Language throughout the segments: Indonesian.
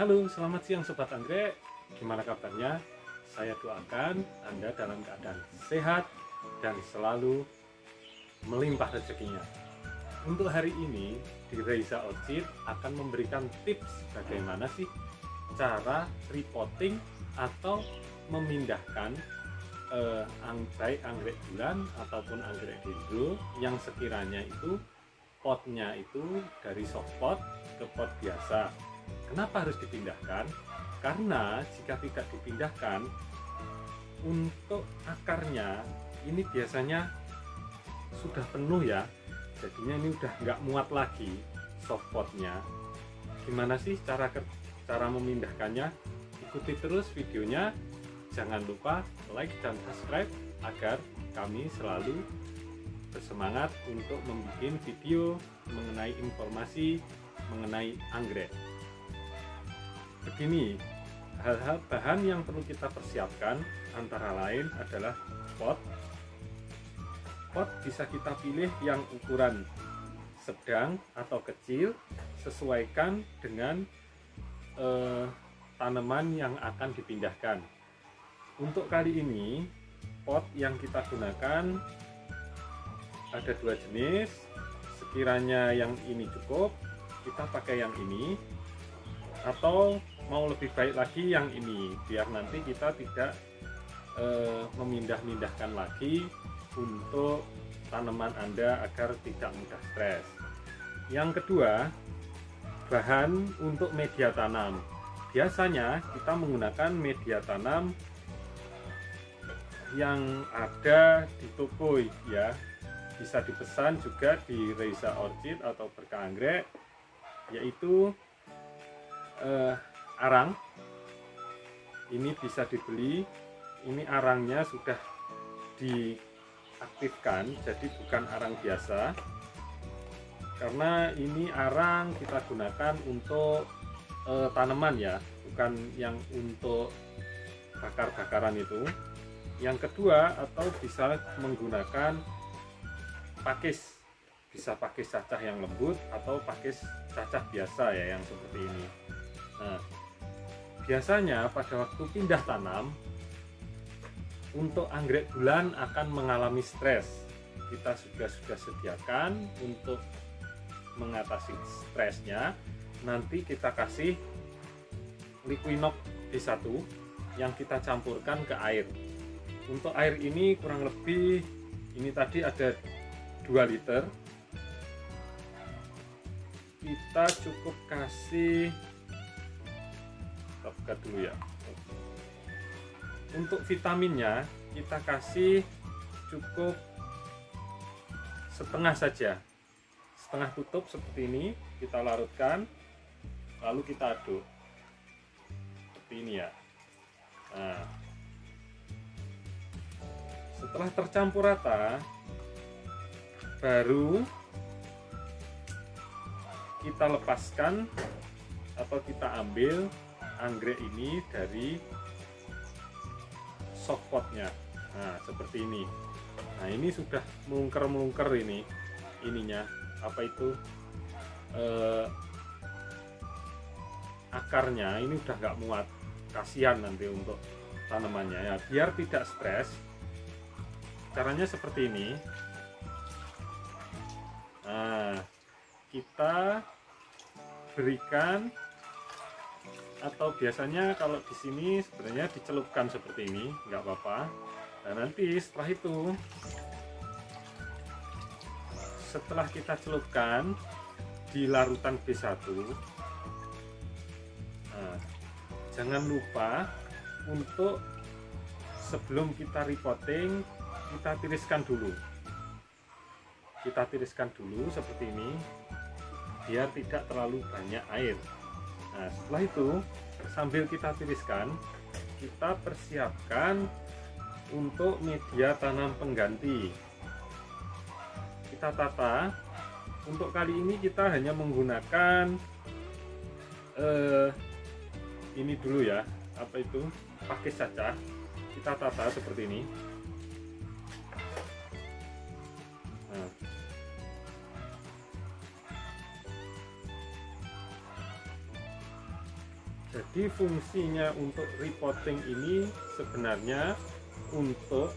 Halo, selamat siang Sobat Anggrek. Gimana kabarnya? Saya doakan Anda dalam keadaan sehat dan selalu melimpah rezekinya. Untuk hari ini, di Reza Orchid akan memberikan tips bagaimana sih cara repotting atau memindahkan baik anggrek bulan ataupun anggrek dendro yang sekiranya itu potnya itu dari soft pot ke pot biasa. Kenapa harus dipindahkan? Karena jika tidak dipindahkan, untuk akarnya ini biasanya sudah penuh ya, jadinya ini udah nggak muat lagi soft potnya. Gimana sih cara memindahkannya? Ikuti terus videonya. Jangan lupa like dan subscribe agar kami selalu bersemangat untuk membuat video mengenai informasi mengenai anggrek. Begini, hal-hal bahan yang perlu kita persiapkan antara lain adalah pot. Pot bisa kita pilih yang ukuran sedang atau kecil, sesuaikan dengan tanaman yang akan dipindahkan. Untuk kali ini, pot yang kita gunakan ada dua jenis. Sekiranya yang ini cukup, kita pakai yang ini, atau mau lebih baik lagi yang ini, biar nanti kita tidak memindah-mindahkan lagi untuk tanaman Anda agar tidak mudah stres. Yang kedua, bahan untuk media tanam. Biasanya kita menggunakan media tanam yang ada di toko ya, bisa dipesan juga di Reza Orchid atau Berkah Anggrek, yaitu arang. Ini bisa dibeli, ini arangnya sudah diaktifkan, jadi bukan arang biasa, karena ini arang kita gunakan untuk tanaman ya, bukan yang untuk bakar-bakaran itu. Yang kedua, atau bisa menggunakan pakis, bisa pakis cacah yang lembut atau pakis cacah biasa ya, yang seperti ini. Nah, biasanya pada waktu pindah tanam untuk anggrek bulan akan mengalami stres. Kita sudah sediakan untuk mengatasi stresnya. Nanti kita kasih Liquinox B1 yang kita campurkan ke air. Untuk air ini kurang lebih, ini tadi ada 2 liter. Kita cukup kasih, kita buka dulu ya. Untuk vitaminnya kita kasih cukup setengah saja, setengah tutup seperti ini. Kita larutkan, lalu kita aduk seperti ini ya. Nah, setelah tercampur rata, baru kita lepaskan atau kita ambil anggrek ini dari soft potnya. Nah, seperti ini. Nah, ini sudah melungker-melungker ininya, apa itu, akarnya ini udah nggak muat. Kasihan nanti untuk tanamannya ya. Biar tidak stres, caranya seperti ini. Nah, kita berikan, atau biasanya kalau di sini sebenarnya dicelupkan seperti ini, nggak apa-apa. Nah, nanti setelah itu, setelah kita celupkan di larutan B1, nah, jangan lupa untuk sebelum kita repotting, kita tiriskan dulu. Kita tiriskan dulu seperti ini, biar tidak terlalu banyak air. Nah, setelah itu, sambil kita tiriskan, kita persiapkan untuk media tanam pengganti. Kita tata. Untuk kali ini kita hanya menggunakan ini dulu ya, apa itu, pakis cacah. Kita tata seperti ini. Nah, Jadi fungsinya untuk repotting ini sebenarnya untuk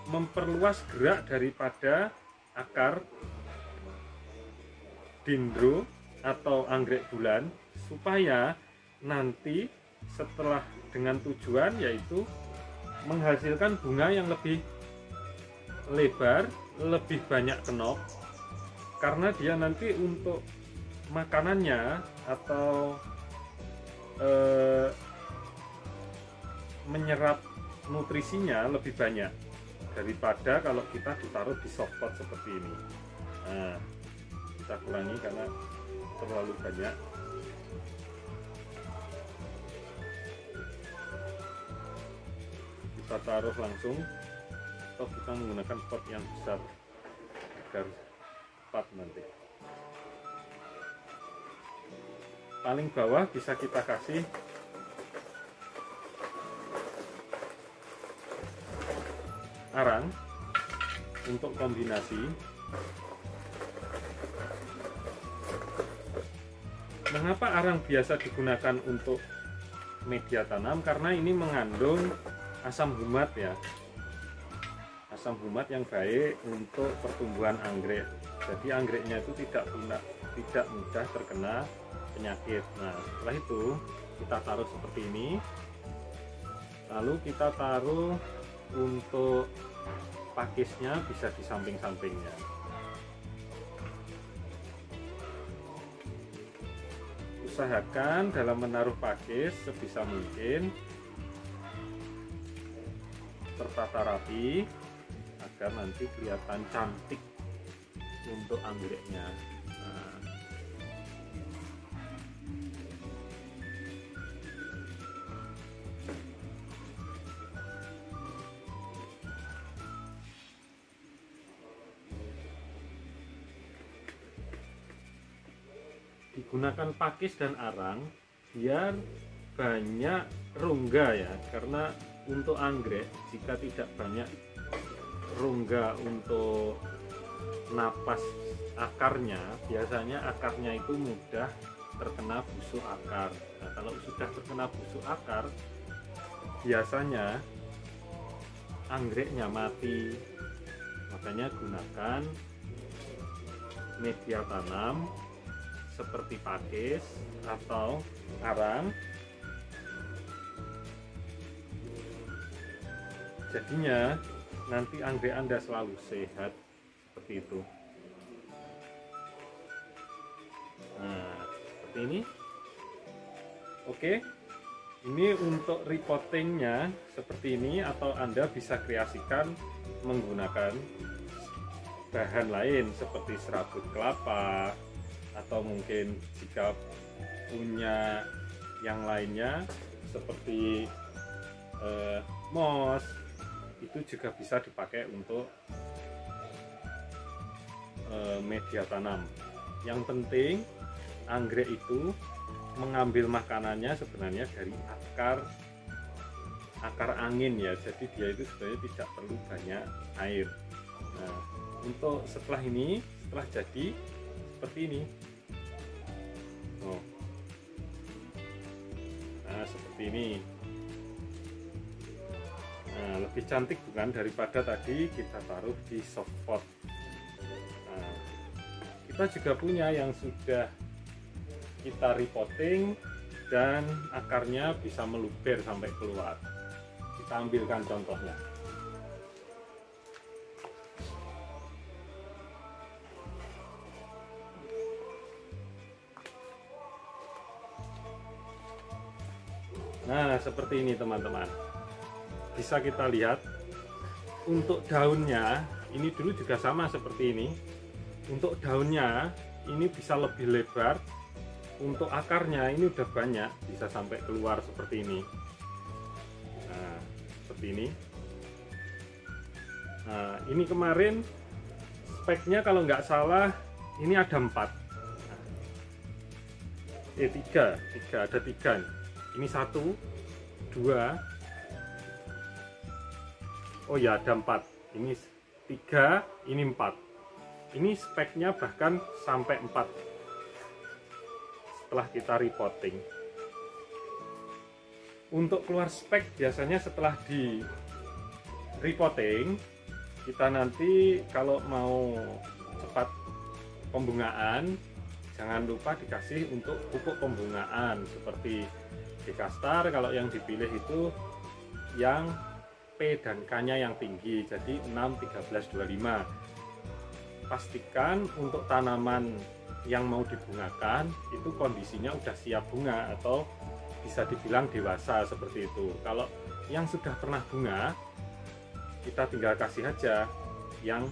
memperluas gerak daripada akar dendro atau anggrek bulan, supaya nanti setelah dengan tujuan yaitu menghasilkan bunga yang lebih lebar, lebih banyak kenop, karena dia nanti untuk makanannya atau menyerap nutrisinya lebih banyak daripada kalau kita ditaruh di softpot seperti ini. Nah, kita kurangi karena terlalu banyak. Kita taruh langsung, atau kita menggunakan pot yang besar agar cepat nanti. Paling bawah bisa kita kasih arang untuk kombinasi. Mengapa arang biasa digunakan untuk media tanam? Karena ini mengandung asam humat ya, asam humat yang baik untuk pertumbuhan anggrek. Jadi anggreknya itu tidak mudah terkena penyakit. Nah, setelah itu kita taruh seperti ini, lalu kita taruh untuk pakisnya bisa di samping-sampingnya. Usahakan dalam menaruh pakis sebisa mungkin tertata rapi agar nanti kelihatan cantik untuk anggreknya. Nah, digunakan pakis dan arang biar banyak rongga ya, karena untuk anggrek jika tidak banyak rongga untuk napas akarnya, biasanya akarnya itu mudah terkena busuk akar. Nah, kalau sudah terkena busuk akar, biasanya anggreknya mati. Makanya gunakan media tanam seperti pakis atau arang. Jadinya nanti anggrek Anda selalu sehat seperti itu. Nah, seperti ini. Oke, ini untuk repottingnya seperti ini, atau Anda bisa kreasikan menggunakan bahan lain seperti serabut kelapa, atau mungkin jika punya yang lainnya seperti moss, itu juga bisa dipakai untuk media tanam. Yang penting anggrek itu mengambil makanannya sebenarnya dari akar angin ya, jadi dia itu sebenarnya tidak perlu banyak air. Nah, untuk setelah jadi seperti ini. Nah, seperti ini. Nah, lebih cantik bukan daripada tadi kita taruh di softpot. Nah, kita juga punya yang sudah kita repotting dan akarnya bisa meluber sampai keluar. Kita ambilkan contohnya. Nah, seperti ini teman-teman. Bisa kita lihat untuk daunnya ini dulu juga sama seperti ini. Untuk daunnya ini bisa lebih lebar, untuk akarnya ini udah banyak, bisa sampai keluar seperti ini. Nah, seperti ini. Nah, ini kemarin speknya kalau nggak salah ini ada 4. Nah, 3 ada 3. Ini 1, 2. Oh ya, ada 4. Ini 3, ini 4. Ini speknya bahkan sampai 4. setelah kita repotting. Untuk keluar spek biasanya setelah di repotting, kita nanti kalau mau cepat pembungaan, jangan lupa dikasih untuk pupuk pembungaan seperti Dekastar. Kalau yang dipilih itu yang P dan K-nya yang tinggi, jadi 6, 13, 25. Pastikan untuk tanaman yang mau dibungakan itu kondisinya udah siap bunga atau bisa dibilang dewasa seperti itu. Kalau yang sudah pernah bunga, kita tinggal kasih aja yang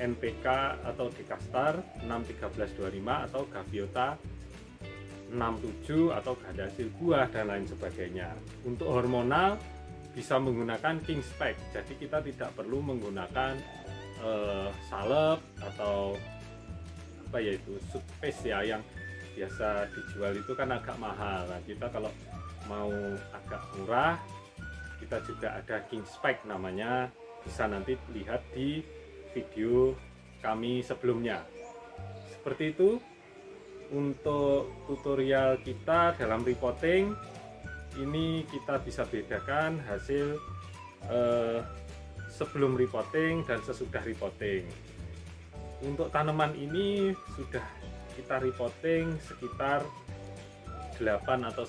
NPK atau Dekastar 6, 13, 25 atau Gaviota 67 atau ganda hasil buah dan lain sebagainya. Untuk hormonal bisa menggunakan King Spec, jadi kita tidak perlu menggunakan salep atau apa ya itu Sudpace ya, yang biasa dijual itu kan agak mahal. Nah, kita kalau mau agak murah, kita juga ada King Spec namanya, bisa nanti lihat di video kami sebelumnya. Seperti itu untuk tutorial kita dalam repotting. Ini kita bisa bedakan hasil sebelum repotting dan sesudah repotting. Untuk tanaman ini sudah kita repotting sekitar 8 atau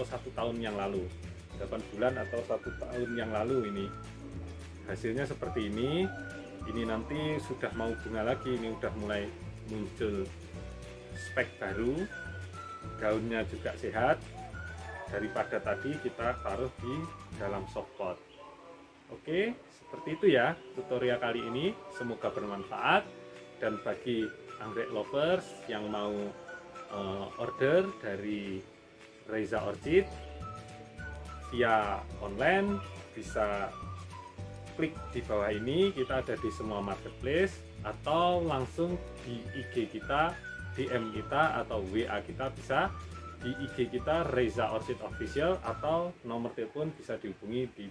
1 tahun yang lalu, 8 bulan atau 1 tahun yang lalu. Ini hasilnya seperti ini. Ini nanti sudah mau bunga lagi, ini udah mulai muncul spek baru, daunnya juga sehat. Daripada tadi kita taruh di dalam softpot. Oke, seperti itu ya tutorial kali ini, semoga bermanfaat. Dan bagi anggrek lovers yang mau order dari Reza Orchid via online, bisa klik di bawah ini, kita ada di semua marketplace, atau langsung di IG kita, DM kita atau WA kita, bisa di IG kita Reza Orchid Official, atau nomor telepon bisa dihubungi di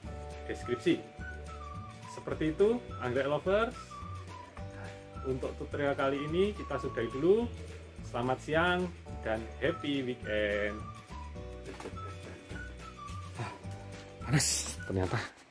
deskripsi. Seperti itu anggrek lovers, untuk tutorial kali ini kita sudahi dulu. Selamat siang dan happy weekend. Panas ternyata.